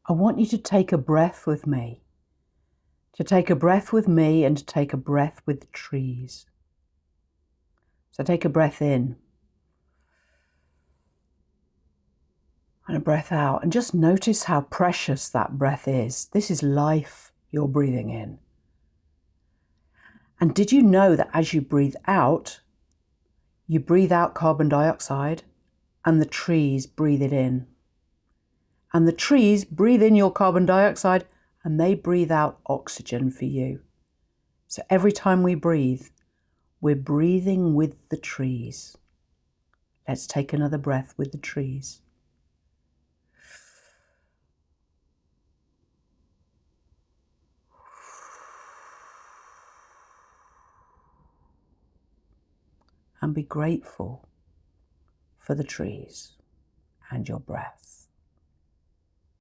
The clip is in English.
I want you to take a breath with me. To take a breath with me and to take a breath with the trees. So take a breath in. And a breath out. And just notice how precious that breath is. This is life you're breathing in. And did you know that as you breathe out carbon dioxide and the trees breathe it in. And the trees breathe in your carbon dioxide and they breathe out oxygen for you. So every time we breathe, we're breathing with the trees. Let's take another breath with the trees. And be grateful for the trees and your breath.